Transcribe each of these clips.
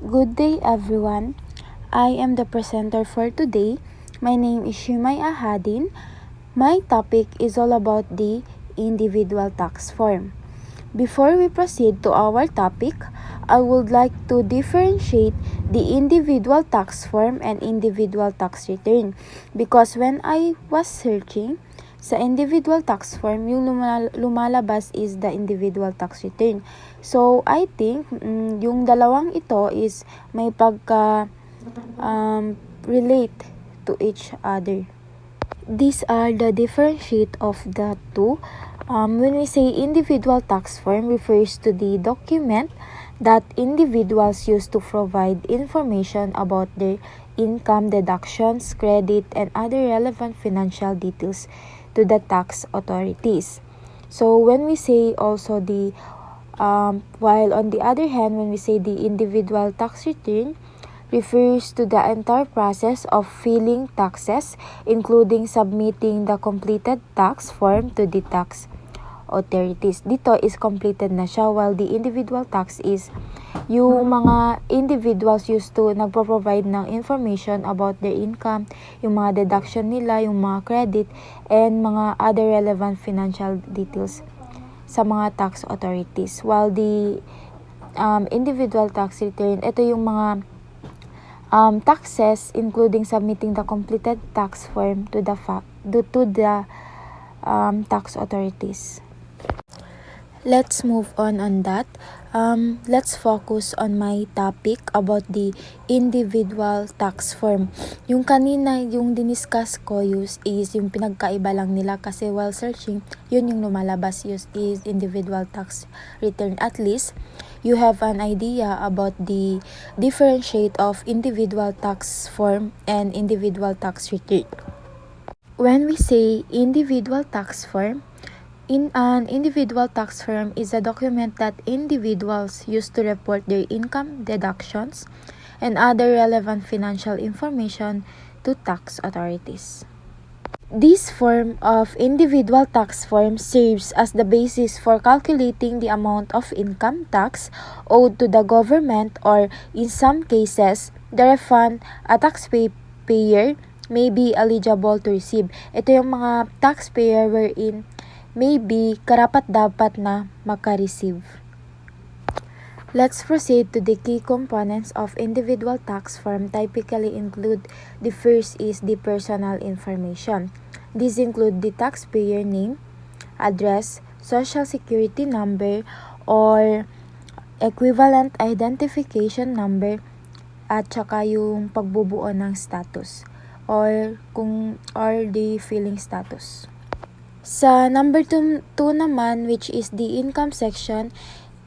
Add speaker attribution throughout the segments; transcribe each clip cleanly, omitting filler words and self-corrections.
Speaker 1: Good day, everyone. I am the presenter for today. My name is Shumay Ahadin. My topic is all about the individual tax form. Before we proceed to our topic, I would like to differentiate the individual tax form and individual tax return because when I was searching sa individual tax form, yung lumalabas is the individual tax return. So, I think yung dalawang ito is may relate to each other. These are the differentiate of the two. When we say individual tax form refers to the document that individuals use to provide information about their income, deductions, credit, and other relevant financial details to the tax authorities. So when we say also while on the other hand, when we say the individual tax return, refers to the entire process of filing taxes, including submitting the completed tax form to the tax authorities. Dito is completed na siya, while the individual tax is yung mga individuals used to nagpo-provide ng information about their income, yung mga deduction nila, yung mga credit, and mga other relevant financial details sa mga tax authorities. While the individual tax return, ito yung mga taxes, including submitting the completed tax form to the tax authorities. Let's move on that. Let's focus on my topic about the individual tax form. Yung kanina, yung diniscuss ko is yung pinagkaiba lang nila kasi while searching, yun yung lumalabas is individual tax return. At least, you have an idea about the differentiate of individual tax form and individual tax return. When we say individual tax form, in an individual tax form is a document that individuals use to report their income, deductions, and other relevant financial information to tax authorities. This form of individual tax form serves as the basis for calculating the amount of income tax owed to the government, or in some cases, the refund a taxpayer may be eligible to receive. Ito yung mga taxpayer wherein maybe karapat-dapat na makareceive. Let's proceed to the key components of individual tax form. Typically include, the first is the personal information. These include the taxpayer name, address, social security number, or equivalent identification number, at saka yung pagbubuo ng status or the filing status. Sa number 2 naman, which is the income section,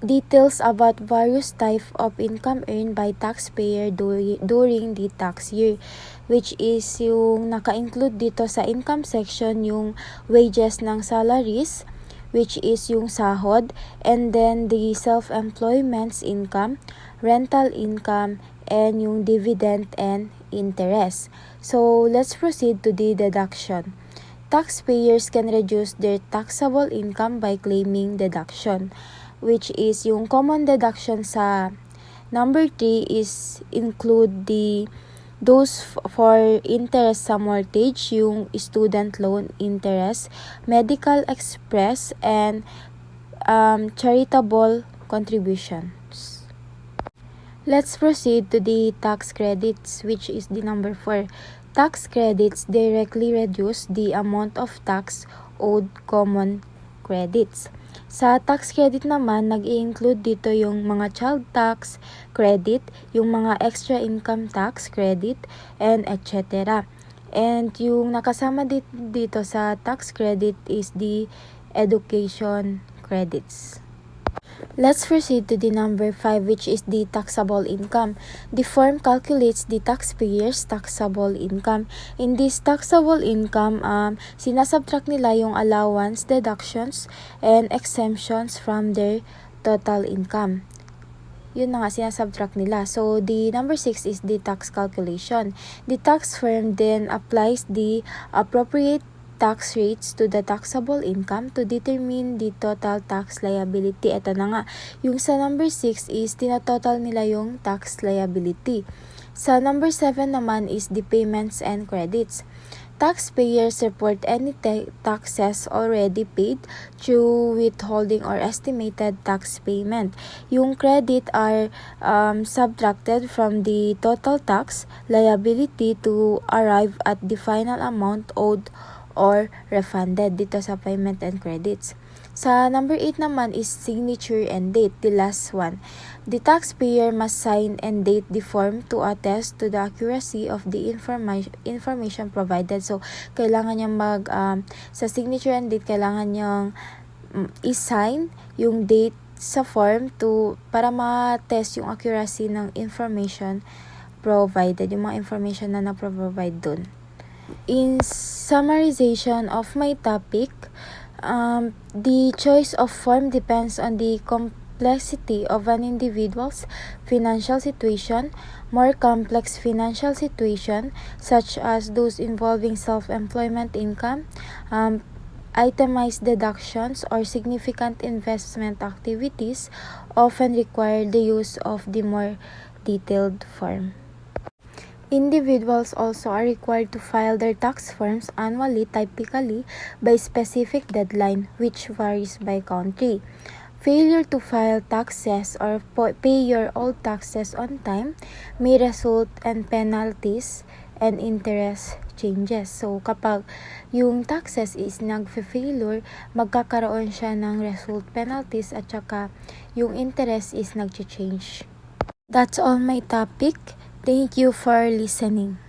Speaker 1: details about various type of income earned by taxpayer during the tax year, which is yung naka-include dito sa income section yung wages ng salaries, which is yung sahod, and then the self-employment's income, rental income, and yung dividend and interest. So, let's proceed to the deduction. Taxpayers can reduce their taxable income by claiming deduction, which is yung common deduction sa number 3 is include those for interest sa mortgage, yung student loan interest, medical express, and charitable contributions. Let's proceed to the tax credits, which is the number 4. Tax credits directly reduce the amount of tax owed common credits. Sa tax credit naman, nag-i-include dito yung mga child tax credit, yung mga extra income tax credit, and etc. And yung nakasama dito sa tax credit is the education credits. Let's proceed to the number 5, which is the taxable income. The form calculates the taxpayer's taxable income. In this taxable income, sinasubtract nila yung allowance, deductions, and exemptions from their total income. Yun na nga, sinasubtract nila. So, the number 6 is the tax calculation. The tax firm then applies the appropriate tax rates to the taxable income to determine the total tax liability. Ito na nga. Yung sa number 6 is tinatotal nila yung tax liability. Sa number 7 naman is the payments and credits. Taxpayers report any taxes already paid through withholding or estimated tax payment. Yung credit are subtracted from the total tax liability to arrive at the final amount owed or refunded dito sa payment and credits. Sa number 8 naman is signature and date, the last one. The taxpayer must sign and date the form to attest to the accuracy of the information provided. So, kailangan niyang sa signature and date, kailangan niyang i-sign yung date sa form para ma-test yung accuracy ng information provided, yung mga information na na-provide dun. In summarization of my topic, the choice of form depends on the complexity of an individual's financial situation. More complex financial situation, such as those involving self-employment income, itemized deductions, or significant investment activities, often require the use of the more detailed form. Individuals also are required to file their tax forms annually, typically by specific deadline, which varies by country. Failure to file taxes or pay your old taxes on time may result in penalties and interest changes. So, kapag yung taxes is nag-failure, magkakaroon siya ng result penalties at saka yung interest is nag-change. That's all my topic. Thank you for listening.